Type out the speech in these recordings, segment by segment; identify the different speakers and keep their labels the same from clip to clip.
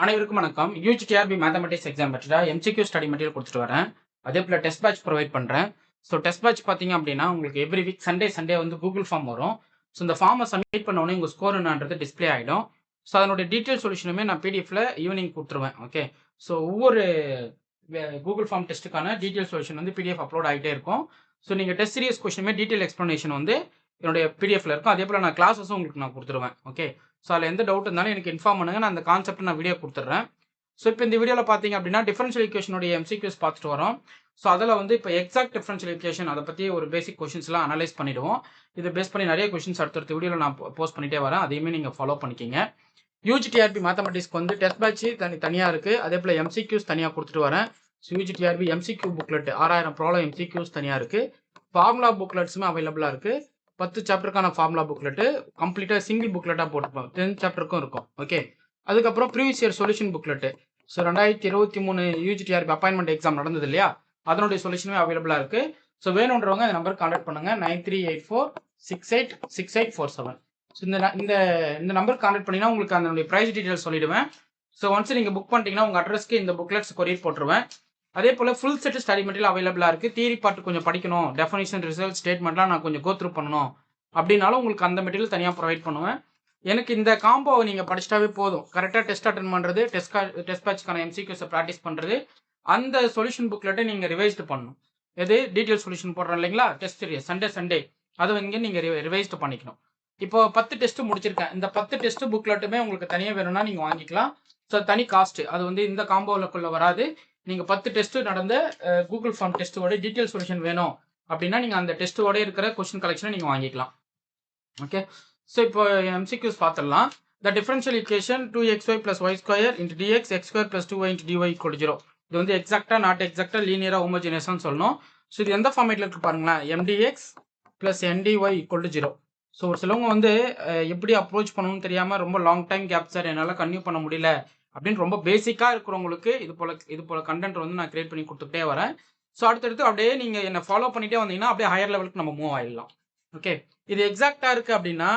Speaker 1: அனைவருக்கும் வணக்கம். UGTRB mathematics exam பற்றின எம்சிக்யூ ஸ்டடி மெட்டீரியல் கொடுத்துட்டு வரேன். அதே போல் டெஸ்ட் பேட்ச் ப்ரொவைட் பண்ணுறேன். ஸோ டெஸ்ட் பேட்ச் பார்த்தீங்க அப்படின்னா உங்களுக்கு எவ்ரி வீக் சண்டே வந்து கூகுள் ஃபார்ம் வரும். ஸோ இந்த ஃபார்மை சப்மிட் பண்ண உடனே உங்கள் ஸ்கோர் என்னன்றது டிஸ்பிளே ஆகிடும். ஸோ அதனுடைய டீட்டெயில் சொல்யூஷனுமே நான் பிடிஎஃப்ல ஈவினிங் கொடுத்துருவேன். ஓகே, ஸோ ஒவ்வொரு கூகுள் ஃபார்ம் டெஸ்ட்டுக்கான டீட்டெயில் சொல்யூஷன் வந்து பிடிஎஃப் அப்லோட் ஆகிட்டே இருக்கும். ஸோ நீங்கள் டெஸ்ட் சீரியஸ் கொஸ்டினுமே டீட்டெயில் எக்ஸ்ப்ளனேஷன் வந்து என்னுடைய பிடிஎஃப்ல இருக்கும். அதே போல் நான் கிளாஸஸும் உங்களுக்கு நான் கொடுத்துருவேன். ஓகே, ஸோ அதில் எந்த டவுட் இருந்தாலும் எனக்கு இன்ஃபார்ம் பண்ணுங்கள். நான் அந்த கான்செப்ட் நான் வீடியோ கொடுத்துட்றேன். ஸோ இப்போ இந்த வீடியோவில் பார்த்தீங்க அப்படின்னா டிஃபரன்ஷியல் ஈக்குவேஷனுடைய எம்சிக்யூஸ் பார்த்துட்டு வரோம். ஸோ அதில் வந்து இப்போ எக்ஸாக்ட் டிஃபரன்ஷியல் ஈக்குவேஷன் அதை பற்றி ஒரு பேசிக் கொஷின்ஸ்லாம் அனலைஸ் பண்ணிவிடுவோம். இதை பேஸ் பண்ணி நிறைய கொஷின்ஸ் அடுத்தடுத்த வீடியோவில் நான் போஸ்ட் பண்ணிட்டே வரேன். அதையுமே நீங்கள் ஃபாலோ பண்ணிக்கிங்க. யூஜிடிஆர்பி மேத்தமெட்டிக்ஸ்க்கு வந்து டெஸ்ட் பேட்ச் தனியாக இருக்குது. அதே போல் எம்சிக்யூஸ் தனியாக கொடுத்துட்டு வரேன். So UGTRB MCQ booklet 6000 problem MCQs தனியாக இருக்குது. ஃபார்முலா புக்லெட்ஸுமே அவைலபிளாக இருக்குது. 10 சாப்டருக்கான ஃபார்முலா புக்லெட்டு கம்ப்ளீட்டாக சிங்கிள் புக்லெட்டாக போட்டுப்போம். 10 சாப்டருக்கும் இருக்கும். ஓகே, அதுக்கப்புறம் previous year solution booklet. So 2023 UGTRB appointment exam நடந்தது இல்லையா, அதனுடைய சொல்யூஷனுமே அவைலபிளாக இருக்குது. ஸோ வேணுன்றவங்க இந்த நம்பருக்கு கான்டாக்ட் பண்ணுங்கள். 9384686847. ஸோ இந்த நம்பருக்கு கான்டாக்ட் பண்ணிங்கன்னா உங்களுக்கு அதனுடைய ப்ரைஸ் டீட்டெயில்ஸ் சொல்லிவிடுவேன். ஸோ ஒன்ஸ் நீங்கள் புக் பண்ணிட்டீங்கன்னா உங்கள் அட்ரஸ்க்கு இந்த புக்லெட்ஸ் கொரியர் போட்டுருவேன். அதே போல் ஃபுல் செட் ஸ்டடி மெட்டீரியல் அவைலபிளாக இருக்குது. தியரி பார்ட் கொஞ்சம் படிக்கணும், டெஃபினிஷன் ரிசல்ட் ஸ்டேட்மெண்ட்லாம் நான் கொஞ்சம் கோத்ரூ பண்ணணும் அப்படின்னாலும் உங்களுக்கு அந்த மெட்டீரியல் தனியாக ப்ரொவைட் பண்ணுவேன். எனக்கு இந்த காம்போவை நீங்கள் படிச்சிட்டாவே போதும். கரெக்டாக டெஸ்ட் அட்டன் பண்ணுறது, டெஸ்ட் பேட்ச்க்கான எம்சிக்யூஸை ப்ராக்டிஸ் பண்ணுறது, அந்த சொல்யூஷன் புக்லெட்டை நீங்கள் ரிவைஸ்டு பண்ணணும். எது டீட்டெயில் சொல்யூஷன் போடுறோம் இல்லைங்களா, டெஸ்ட் சீரியஸ் சண்டே அதை வந்து நீங்கள் ரிவைஸ்டு பண்ணிக்கணும். இப்போ 10 டெஸ்ட்டு முடிச்சிருக்கேன். இந்த 10 டெஸ்ட் புக்லெட்டுமே உங்களுக்கு தனியாக வேணும்னா நீங்கள் வாங்கிக்கலாம். ஸோ தனி காஸ்ட்டு அது வந்து இந்த காம்போவுக்குள்ளே வராது. நீங்கள் 10 டெஸ்ட்டு நடந்த கூகுள் ஃபார்ம் டெஸ்ட்டோட டீட்டெயில் சொல்யூஷன் வேணும் அப்படின்னா நீங்கள் அந்த டெஸ்ட்டோட இருக்கிற கொஸ்டின் கலெக்ஷனை நீங்கள் வாங்கிக்கலாம். ஓகே, ஸோ இப்போ எம்சிக்யூஸ் பார்த்துடலாம். த differential equation 2xy + y² × dx x² + 2y × dy = 0. இது வந்து எக்ஸாக்டாக நாட் எக்ஸாக்டாக லீனியராக ஹோமோஜினியஸான்னு சொல்லணும். ஸோ இது எந்த ஃபார்மேட்டில் இருக்கு பாருங்களேன், mdx + ndy = 0. ஸோ ஒரு சிலவங்க வந்து எப்படி அப்ரோச் பண்ணணும்னு தெரியாமல் ரொம்ப லாங் டைம் கேப் சார் என்னால் கன்டினியூ பண்ண முடியல அப்படின்னு ரொம்ப பேசிக்காக இருக்கிறவங்களுக்கு இது போல் கண்டென்ட் வந்து நான் கிரியேட் பண்ணி கொடுத்துட்டே வரேன். ஸோ அடுத்தடுத்து அப்படியே நீங்கள் என்னை ஃபாலோ பண்ணிகிட்டே வந்தீங்கன்னா அப்படியே ஹையர் லெவலுக்கு நம்ம மூவ் ஆகிடலாம். ஓகே, இது எக்ஸாக்டாக இருக்குது அப்படின்னா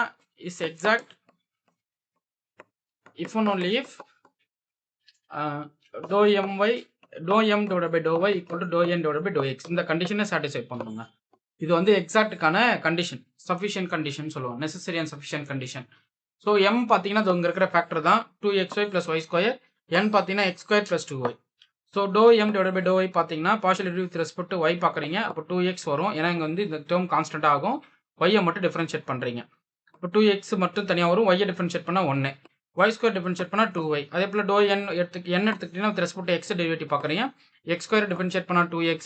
Speaker 1: is exact if and only if ∂m/∂y = ∂n/∂x இந்த கண்டிஷனை சாட்டிஸ்ஃபை பண்ணணுங்க. இது வந்து எக்ஸாக்ட்டுக்கான கண்டிஷன், சஃபிஷியன்ட் கண்டிஷன் சொல்லுவோம், necessary and sufficient condition. So m பார்த்தீங்கன்னா அது இங்கே இருக்கிற ஃபேக்டர் தான் 2xy + y², n பார்த்தீங்கன்னா x² + 2y. ஸோ ∂m/∂y பார்த்தீங்கன்னா partial derivative with respect to y பார்க்குறீங்க, அப்போ 2x வரும். ஏன்னா இங்கே வந்து இந்த டேர்ம் கான்ஸ்டன்ட் ஆகும். y-ஐ மட்டும் டிஃபரன்ஷியேட் பண்ணுறீங்க, இப்போ 2x மட்டும் தனியாக வரும். y-ஐ டிஃபரன்ஷியேட் பண்ணால் 1, y² டிஃபரன்ஷியேட் பண்ணால் 2y. அதே போல் n எடுத்துக்கிட்டீங்கன்னா with respect to x derivative பார்க்குறீங்க, x² டிஃபரன்ஷியேட் பண்ணால் 2x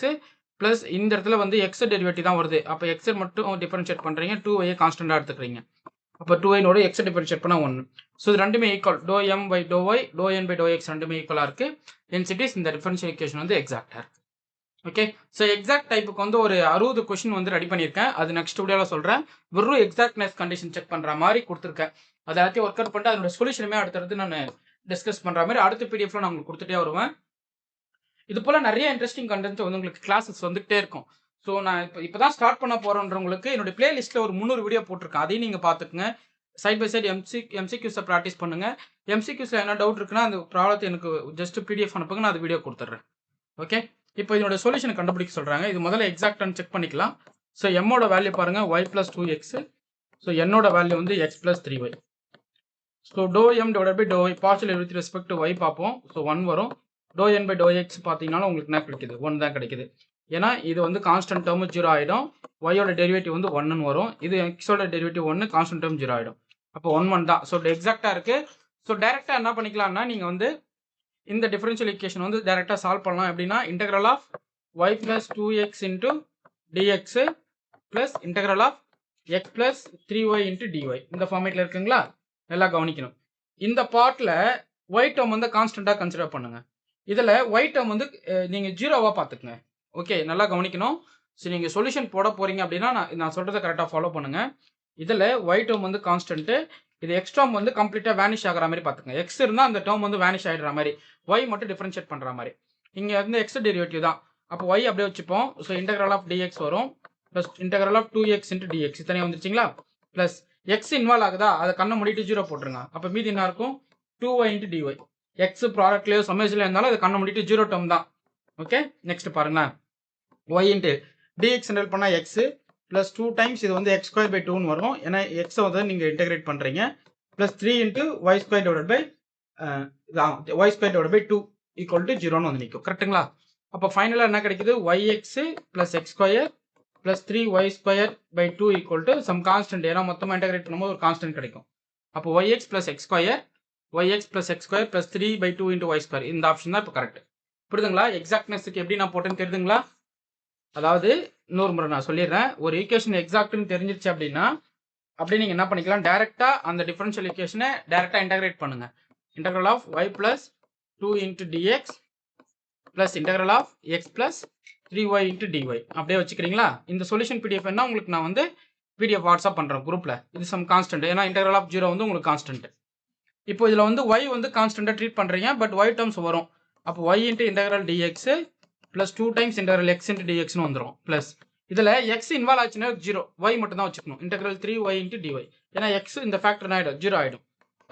Speaker 1: ப்ளஸ் இந்த இடத்துல வந்து x டெரிவேட்டிவ் தான் வருது, அப்போ x மட்டும் டிஃபரன்ஷியேட் பண்ணுறீங்க, 2y கான்ஸ்டன்டாக எடுத்துக்கிறீங்க, அப்போ 2y x டிஃபரன்ஷியேட் பண்ணால் 1. ஸோ இது ரெண்டுமே ஈக்குவல், ∂m/∂y ∂n/∂x ரெண்டுமே ஈக்குவலாக இருக்குது. என்சிட்டிஸ் இந்த டிஃபரன்ஷியல் ஈக்குவேஷன் வந்து எக்ஸாக்டாக இருக்குது. ஓகே, ஸோ எக்ஸாக்ட் டைப்புக்கு வந்து ஒரு 60 கொஸ்டின் வந்து ரெடி பண்ணியிருக்கேன். அது நெக்ஸ்ட் வீடியோவில் சொல்கிறேன். வெறும் எக்ஸாக்ட்னஸ் கண்டிஷன் செக் பண்ணுற மாதிரி கொடுத்துருக்கேன். அதை எல்லாத்தையும் ஒர்க் அவுட் பண்ணிட்டு அதோட சொல்யூஷனுமே அடுத்தடுத்து நான் டிஸ்கஸ் பண்ணுற மாதிரி அடுத்த பிடிஎஃப்ல நான் உங்களுக்கு கொடுத்துட்டே வருவேன். இது போல் நிறைய இன்ட்ரெஸ்டிங் கண்டென்ட் வந்து உங்களுக்கு கிளாஸஸ் வந்துகிட்டே இருக்கும். ஸோ நான் இப்போ தான் ஸ்டார்ட் பண்ண போகிறேன்றவங்களுக்கு என்னுடைய பிளேலிஸ்ட்டில் ஒரு 300 வீடியோ போட்டிருக்கேன், அதையும் நீங்கள் பார்த்துக்குங்க. சைட் பை சைடு எம்சிக்யூஸை ப்ராக்டிஸ் பண்ணுங்கள். எம்சிக்யூஸில் என்ன டவுட் இருக்குன்னா அந்த ப்ராப்ளத்தை எனக்கு ஜஸ்ட் பிடிஎஃப் அனுப்புங்க, நான் அது வீடியோ கொடுத்துட்றேன். ஓகே, இப்போ இதனோட சொல்யூஷனை கண்டுபிடிக்க சொல்கிறாங்க. இது முதல்ல எக்ஸாக்டானு செக் பண்ணிக்கலாம். ஸோ எம்மோட வேல்யூ பாருங்கள் y + 2x. ஸோ என்னோட வேல்யூ வந்து x + 3y. So ∂m/∂y partial derivative with respect to y பார்ப்போம். ஸோ 1 வரும். ∂n/∂x பார்த்தீங்கன்னாலும் உங்களுக்கு என்ன கிடைக்குது, 1 தான் கிடைக்குது. ஏன்னா இது வந்து கான்ஸ்டன்ட் டேர்ம் 0 ஆகிடும். y-ஓட டெரிவேட்டிவ் வந்து 1ன்னு வரும். இது x-ஓட டெரிவேட்டிவ் 1, கான்ஸ்டன்ட் டேர்ம் 0 ஆகிடும். அப்போ 1 தான். ஸோ எக்ஸாக்டாக இருக்குது. ஸோ டேரெக்டாக என்ன பண்ணிக்கலாம்னா நீங்கள் வந்து இந்த டிஃபரன்ஷியல் ஈக்குவேஷன் வந்து டேரெக்டாக சால்வ் பண்ணலாம். எப்படின்னா integral of y + 2x × dx plus integral of x + 3y × dy இந்த ஃபார்மேட்டில் இருக்குங்களா, நல்லா கவனிக்கணும். இந்த பார்ட்டில் y டேர்ம் வந்து கான்ஸ்டண்ட்டாக கன்சிடர் பண்ணுங்க. இதில் y டேர்ம் வந்து நீங்கள் 0வாக பார்த்துக்குங்க. ஓகே, நல்லா கவனிக்கணும். ஸோ நீங்கள் சொல்யூஷன் போட போகிறீங்க அப்படின்னா நான் சொல்கிறத கரெக்டாக ஃபாலோ பண்ணுங்கள். இதில் y டேர்ம் வந்து கான்ஸ்டன்ட்டு, இது x டேர்ம் வந்து கம்ப்ளீட்டாக வேனிஷ் ஆகிற மாதிரி பார்த்துங்க. x இருந்தால் அந்த டேர்ம் வந்து வேனிஷ் ஆகிடுற மாதிரி, y மட்டும் டிஃபரன்ஷியேட் பண்ணுற மாதிரி. இங்கே வந்து x டெரிவேட்டிவ் தான், அப்போ y அப்படியே வச்சுப்போம். ஸோ இன்டெக்ரல் ஆஃப் dx வரும் plus integral of 2x × dx தனியாக வந்துருச்சிங்களா, ப்ளஸ் x இன்வால்வ் ஆகுதா, அதை கண்ணை மூடிட்டு 0 போட்டுருங்க. அப்போ மீதி என்ன இருக்கும், 2y × dy. எக்ஸ் ப்ராடக்ட்லேயோ சமேஜ்லேயோ இருந்தாலும் அது கண்ண முடிட்டு 0 டேர்ம் தான். ஓகே, நெக்ஸ்ட் பாருங்களேன். ஒய் இன்ட்டு டிஎக்ஸ் இன்டெல் பண்ணால் எக்ஸு ப்ளஸ் 2 டைம்ஸ் இது வந்து எக்ஸ் ஸ்கொயர் பை 2ன்னு வரும். ஏன்னா எக்ஸை வந்து நீங்கள் இன்டெகிரேட் பண்ணுறீங்க. Plus 3 into y square divide by y square divide by 2 equal to 0ன்னு வந்து நிற்கும். கரெக்டுங்களா? அப்போ ஃபைனலாக என்ன கிடைக்குது? Y x plus x square plus 3y square by 2 equal to some constant. ஏன்னா மொத்தமாக இன்டெகிரேட் பண்ணும்போது ஒரு கான்ஸ்டன்ட் கிடைக்கும். அப்போ yx plus x square plus 3 by 2 into y square, இந்த ஆப்ஷன் தான் இப்போ கரெக்ட். புரியுதுங்களா? எக்ஸாக்ட்னஸ்க்கு எப்படி நான் போட்டேன்னு தெரியுதுங்களா? அதாவது இன்னொரு முறை நான் சொல்லிடுறேன். ஒரு ஈக்குவேஷன் எக்ஸாக்ட்னு தெரிஞ்சிருச்சு அப்படின்னா அப்படியே நீங்கள் என்ன பண்ணிக்கலாம், டேரெக்டாக அந்த டிஃபரன்ஷியல் ஈக்குவேஷனை டேரெக்டாக இன்டெகிரேட் பண்ணுங்கள். Integral of y plus 2 into dx plus integral of x plus 3y into dy அப்படியே வச்சுக்கிறீங்களா? இந்த சொல்யூஷன் பிடிஎஃப் என்ன உங்களுக்கு நான் வந்து பிடிஎஃப் வாட்ஸ்அப் பண்ணுறேன் குரூப்பில். இது சம் கான்ஸ்டன்ட், ஏன்னா இன்டெக்ரல் ஆஃப் 0 வந்து உங்களுக்கு கான்ஸ்டன்ட். இப்போ இதில் வந்து y வந்து கான்ஸ்டன்ட்டாக ட்ரீட் பண்ணுறீங்க, பட் y டேர்ம்ஸ் வரும். அப்போ y into integral dx plus 2 times integral x into dxன்னு வந்துடும். ப்ளஸ் இதில் x இன்வால்வ் ஆச்சுன்னா 0, y மட்டும் தான் வச்சுக்கணும். இன்டெக்ரல் 3y இன்ட்டு dy, ஏன்னா x இந்த ஃபேக்டர் ஆகிடும் 0 ஆகிடும்.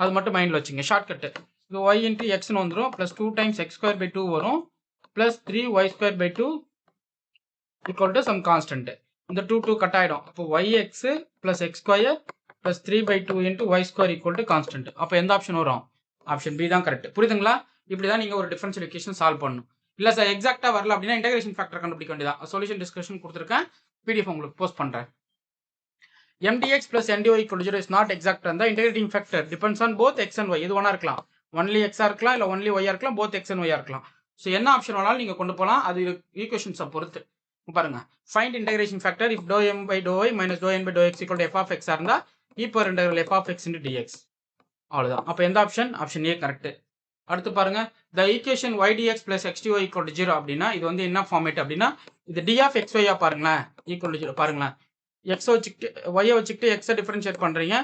Speaker 1: அது மட்டும் மைண்டில் வச்சுங்க, ஷார்ட்கட்டு. இது y இன்ட்டு எக்ஸ்னு வந்துடும். Plus 2 times x square by 2 வரும். Plus 3y square by 2 equal to some constant. இந்த 2 கட் ஆகிடும். அப்போ yx plus x square plus 3 by 2 into y square equal to constant. அப்போ எந்த ஆப்ஷன் வரும்? ஆப்ஷன் பி தான் கரெக்ட். புரியுதுங்களா? இப்படி தான் நீங்கள் ஒரு டிஃபரன்ஷியல் ஈக்குவேஷன் சால்வ் பண்ணணும். இல்லை சார் எக்ஸாக்டாக வரல அப்படின்னா இன்டெகிரேஷன் ஃபேக்டர் கண்டுபிடிக்க வேண்டியதான். சொல்யூஷன் டிஸ்கஷன் கொடுத்துருக்கேன், பிடிஎஃப் உங்களுக்கு போஸ்ட் பண்ணுறேன். mdx plus ndy equal to 0 is not exact and the integrating factor depends on both x and y. இது ஒன்றா இருக்கலாம், ஒன்லி எக்ஸாக இருக்கலாம், இல்லை ஒன்லி ஒய்யாக இருக்கலாம், போத் எக்ஸ் அண்ட் ஒய்யாக இருக்கலாம். ஸோ என்ன ஆப்ஷன் வேணாலும் நீங்கள் கொண்டு போகலாம், அது ஈக்குவேஷன்ஸை பொறுத்து. பாருங்க, find integration factor if doe M by to y minus doe N by to x equal to f of எக்ஸாக இருந்தால் e power integral f of x into dx. அவ்வளோதான். அப்போ எந்த ஆப்ஷன்? Option A correct. அடுத்து பாருங்க, the equation y dx plus xdy equal to 0 அப்படின்னா இது வந்து என்ன ஃபார்மேட் அப்படின்னா இது d of xy பாருங்களேன் ஈக்குவல் டு 0. பாருங்களேன், x வச்சுக்கிட்டு y வச்சுக்கிட்டு x டிஃபரன்ஷியேட் பண்ணுறீங்க,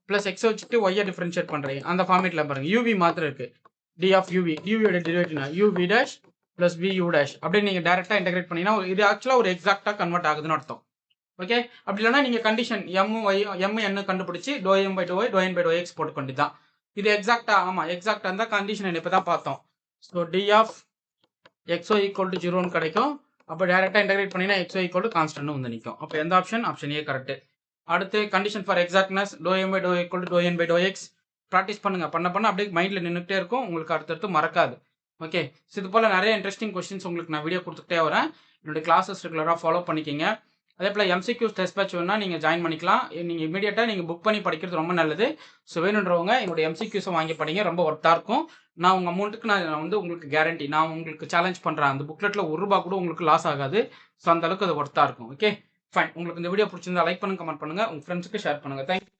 Speaker 1: ப்ளஸ் x வச்சுக்கிட்டு y டிஃபரன்ஷியேட் பண்ணுறீங்க. அந்த ஃபார்மேட்டில் பாருங்க, uv மாத்திரம் இருக்கு. d of uv, dvயோட டெரிவேட்டிவ்னா uv dash plus vu dash அப்படியே நீங்கள் டேரெக்டாக இன்டெகிரேட் பண்ணிங்கன்னா இது ஆக்சுவலாக ஒரு எக்ஸாக்டாக கன்வெர்ட் ஆகுதுன்னு அர்த்தம். ஓகே, அப்படி இல்லைன்னா நீங்கள் கண்டிஷன் m n கண்டுபிடிச்சி டோ எம் பை டோ ஒய் டோ என் பை டோ எக்ஸ் போட்டு கொண்டு தான். இது எக்ஸாக்டா? ஆமாம், எக்ஸாக்டாக இருந்தால் கண்டிஷன் இப்போ தான் பார்த்தோம். So d of xy equal to 0ன்னு கிடைக்கும். அப்போ டேரெக்டாக இன்டெகிரேட் பண்ணினா xy ஈக்குவல் டு கான்ஸ்டன்ட்னு வந்து நிற்கும். அப்போ எந்த ஆப்ஷன்? Option A correct. அடுத்து condition for exactness doe M by doe equal to doe N by to x. Practice பண்ணுங்கள், பண்ண அப்படியே மைண்டில் நின்றுட்டே இருக்கும், உங்களுக்கு அடுத்தடுத்து மறக்காது. ஓகே, ஸோ இது போல் நிறைய இன்ட்ரெஸ்டிங் கொஸ்டின்ஸ் உங்களுக்கு நான் வீடியோ கொடுத்துட்டே வரேன். என்னுடைய கிளாஸஸ் ரெகுலராக ஃபாலோ பண்ணிக்கிங்க. அதே போல் எம்சிக்யூஸ் டெஸ்ட் பேட்ச் வேணால் நீங்கள் ஜாயின் பண்ணிக்கலாம். நீங்கள் இமீடியட்டாக நீங்கள் புக் பண்ணி படிக்கிறது ரொம்ப நல்லது. ஸோ வேணுன்றவங்க என்னுடைய எம்சிக்யூஸை வாங்கி படிங்க, ரொம்ப ஒர்த்தாக இருக்கும். நான் உங்கள் அமௌண்ட்டுக்கு நான் வந்து உங்களுக்கு கேரண்டி, நான் உங்களுக்கு சேலஞ்ச் பண்ணுறேன். அந்த புக்லெட்டில் ₹1 கூட உங்களுக்கு லாஸ் ஆகாது. ஸோ அந்தளவுக்கு அது ஒர்த்தாக இருக்கும். Okay fine. உங்களுக்கு இந்த வீடியோ பிடிச்சிருந்தா லைக் பண்ணுங்கள், கமெண்ட் பண்ணுங்கள், உங்கள் ஃப்ரெண்ட்ஸுக்கு ஷேர் பண்ணுங்கள். தேங்க்யூ.